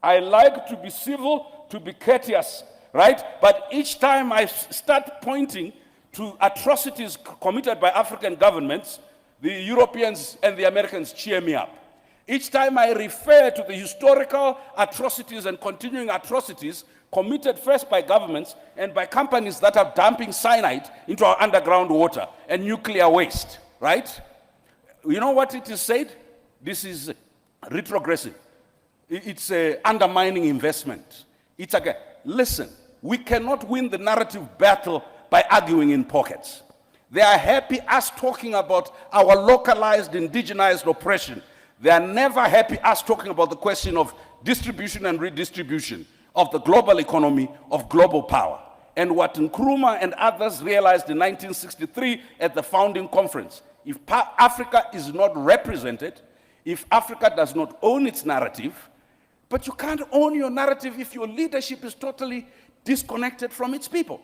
I like to be civil, to be courteous, right? But each time I start pointing to atrocities committed by African governments, the Europeans and the Americans cheer me up. Each time I refer to the historical atrocities and continuing atrocities committed first by governments and by companies that are dumping cyanide into our underground water and nuclear waste, right? You know what it is said? This is retrogressive. It's undermining investment. It's again, listen, we cannot win the narrative battle by arguing in pockets. They are happy us talking about our localized, indigenized oppression. They are never happy us talking about the question of distribution and redistribution of the global economy, of global power. And what Nkrumah and others realized in 1963 at the founding conference, if Africa is not represented, if Africa does not own its narrative, but you can't own your narrative if your leadership is totally disconnected from its people.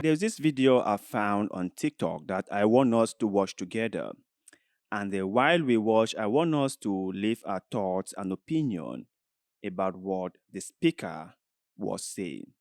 There's this video I found on TikTok that I want us to watch together. And while we watch, I want us to leave our thoughts and opinion about what the speaker was saying.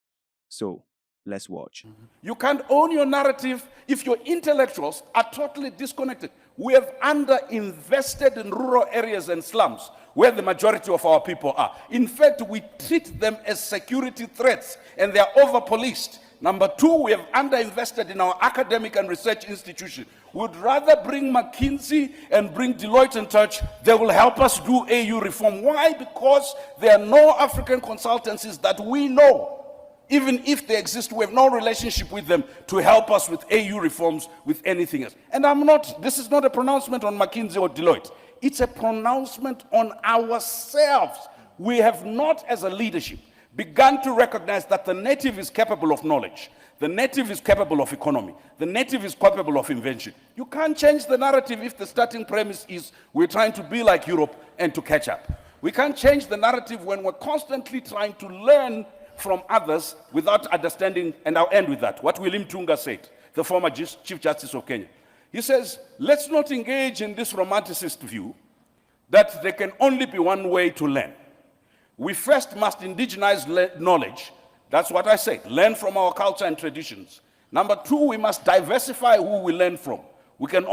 So let's watch. You can't own your narrative if your intellectuals are totally disconnected. We have underinvested in rural areas and slums where the majority of our people are. In fact, we treat them as security threats and they are over-policed. Number two, we have underinvested in our academic and research institutions. We'd rather bring McKinsey and bring Deloitte and Touch. They will help us do AU reform. Why? Because there are no African consultancies that we know. Even if they exist, we have no relationship with them to help us with AU reforms, with anything else. And this is not a pronouncement on McKinsey or Deloitte. It's a pronouncement on ourselves. We have not, as a leadership, begun to recognize that the native is capable of knowledge. The native is capable of economy. The native is capable of invention. You can't change the narrative if the starting premise is we're trying to be like Europe and to catch up. We can't change the narrative when we're constantly trying to learn from others without understanding, and I'll end with that, what William Tunga said, the former Chief Justice of Kenya. He says, let's not engage in this romanticist view that there can only be one way to learn. We first must indigenize knowledge. That's what I said, learn from our culture and traditions. Number two, we must diversify who we learn from. We can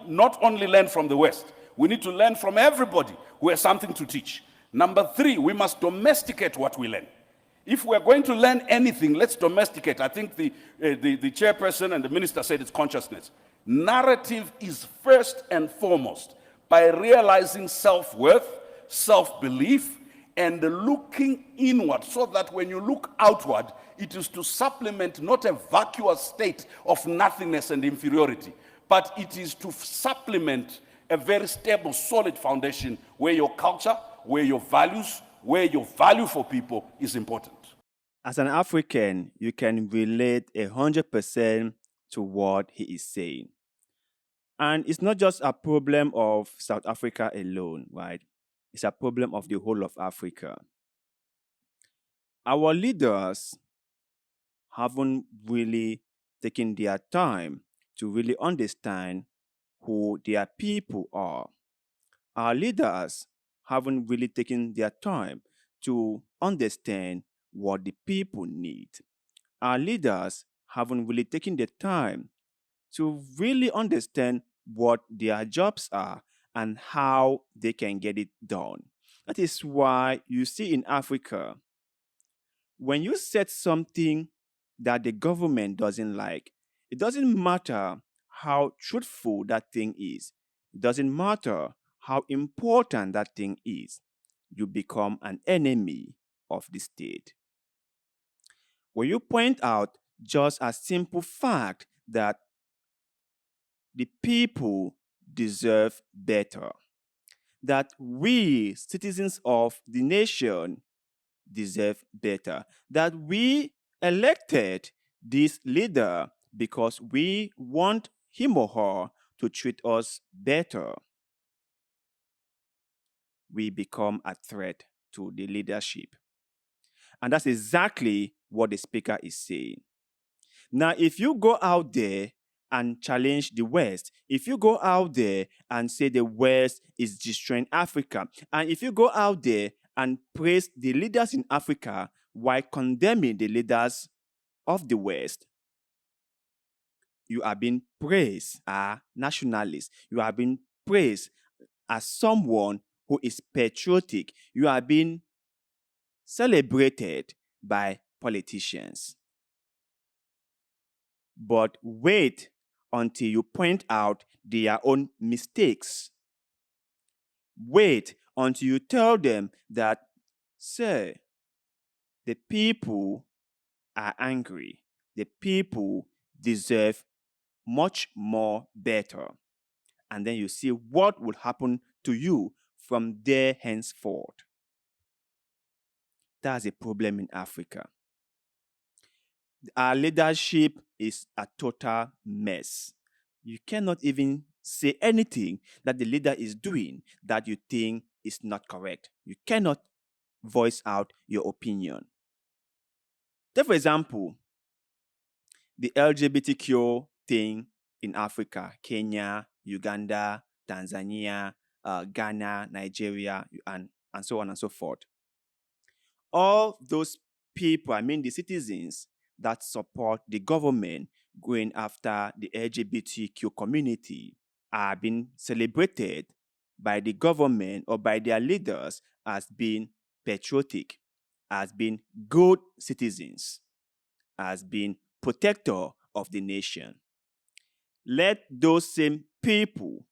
not only learn from the West, we need to learn from everybody who has something to teach. Number three, we must domesticate what we learn. If we're going to learn anything, let's domesticate. I think the chairperson and the minister said it's consciousness. Narrative is first and foremost by realizing self-worth, self-belief, and looking inward, so that when you look outward, it is to supplement not a vacuous state of nothingness and inferiority, but it is to supplement a very stable, solid foundation where your culture, where your values, where your value for people is important. As an African, you can relate 100% to what he is saying. And it's not just a problem of South Africa alone, right? It's a problem of the whole of Africa. Our leaders haven't really taken their time to really understand who their people are. Our leaders haven't really taken their time to understand what the people need. Our leaders haven't really taken the time to really understand what their jobs are and how they can get it done. That is why you see in Africa, when you set something that the government doesn't like, it doesn't matter how truthful that thing is. It doesn't matter how important that thing is. You become an enemy of the state. When you point out just a simple fact that the people deserve better, that we, citizens of the nation, deserve better, that we elected this leader because we want him or her to treat us better, we become a threat to the leadership. And that's exactly what the speaker is saying. Now, if you go out there and challenge the West, if you go out there and say the West is destroying Africa, and if you go out there and praise the leaders in Africa while condemning the leaders of the West, you are being praised as nationalist. You are being praised as someone who is patriotic. You are being celebrated by politicians. But wait until you point out their own mistakes. Wait until you tell them that, sir, the people are angry. The people deserve much more better. And then you see what will happen to you from there henceforth. That's a problem in Africa. Our leadership is a total mess. You cannot even say anything that the leader is doing that you think is not correct. You cannot voice out your opinion. Take, for example, the LGBTQ thing in Africa, Kenya, Uganda, Tanzania, Ghana, Nigeria, and so on and so forth. All those people, I mean the citizens that support the government going after the LGBTQ community, are being celebrated by the government or by their leaders as being patriotic, as being good citizens, as being protector of the nation. Let those same people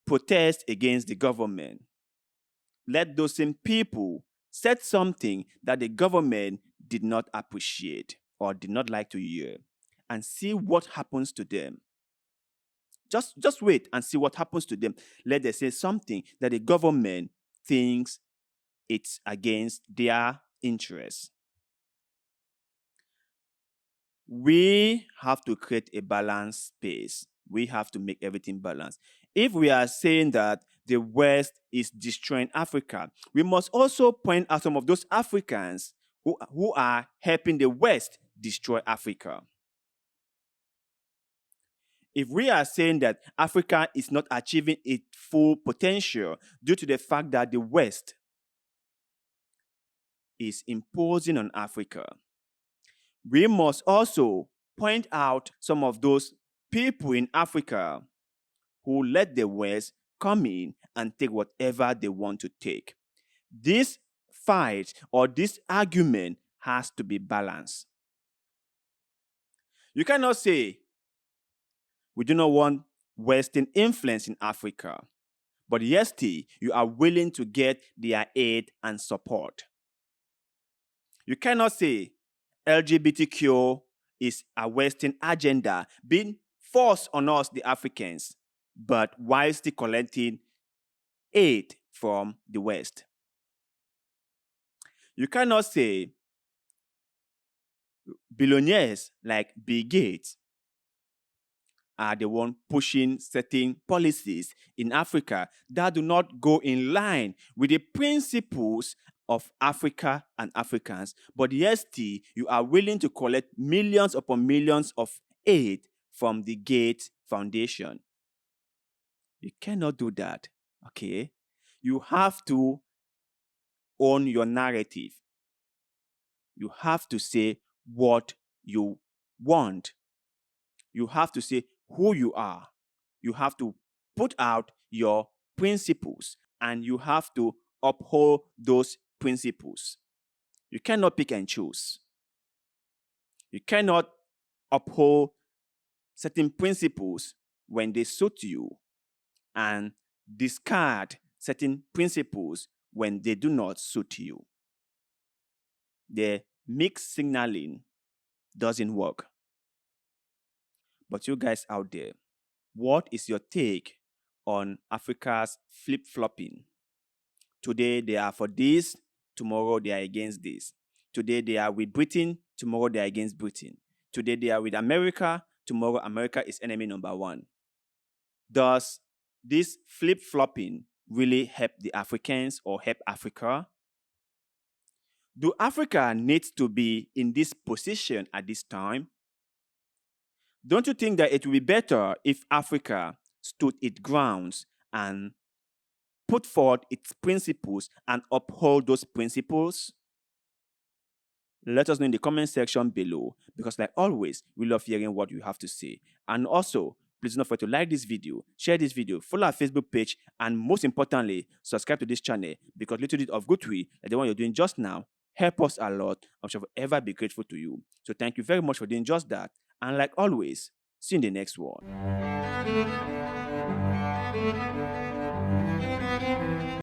protest against the government. Let those same people said something that the government did not appreciate or did not like to hear, and see what happens to them. Just wait and see what happens to them. Let them say something that the government thinks it's against their interests. We have to create a balanced space. We have to make everything balanced. If we are saying that the West is destroying Africa, we must also point out some of those Africans who are helping the West destroy Africa. If we are saying that Africa is not achieving its full potential due to the fact that the West is imposing on Africa, we must also point out some of those people in Africa who let the West come in and take whatever they want to take. This fight or this argument has to be balanced. You cannot say, we do not want Western influence in Africa, but yet you are willing to get their aid and support. You cannot say LGBTQ is a Western agenda being forced on us, the Africans, but while still collecting aid from the West. You cannot say billionaires like Bill Gates are the one pushing certain policies in Africa that do not go in line with the principles of Africa and Africans, but yes, you are willing to collect millions upon millions of aid from the Gates Foundation. You cannot do that, okay? You have to own your narrative. You have to say what you want. You have to say who you are. You have to put out your principles, and you have to uphold those principles. You cannot pick and choose. You cannot uphold certain principles when they suit you and discard certain principles when they do not suit you. The mixed signaling doesn't work. But you guys out there, what is your take on Africa's flip-flopping? Today they are for this, tomorrow they are against this. Today they are with Britain, tomorrow they are against Britain. Today they are with America, tomorrow America is enemy number one. Does this flip-flopping really help the Africans or help Africa? Do Africa need to be in this position at this time? Don't you think that it would be better if Africa stood its grounds and put forward its principles and uphold those principles? Let us know in the comment section below, because like always, we love hearing what you have to say. And also, please don't forget to like this video, share this video, follow our Facebook page, and most importantly, subscribe to this channel, because little bit of good way, like the one you're doing just now, help us a lot. I shall forever be grateful to you. So thank you very much for doing just that. And like always, see you in the next one.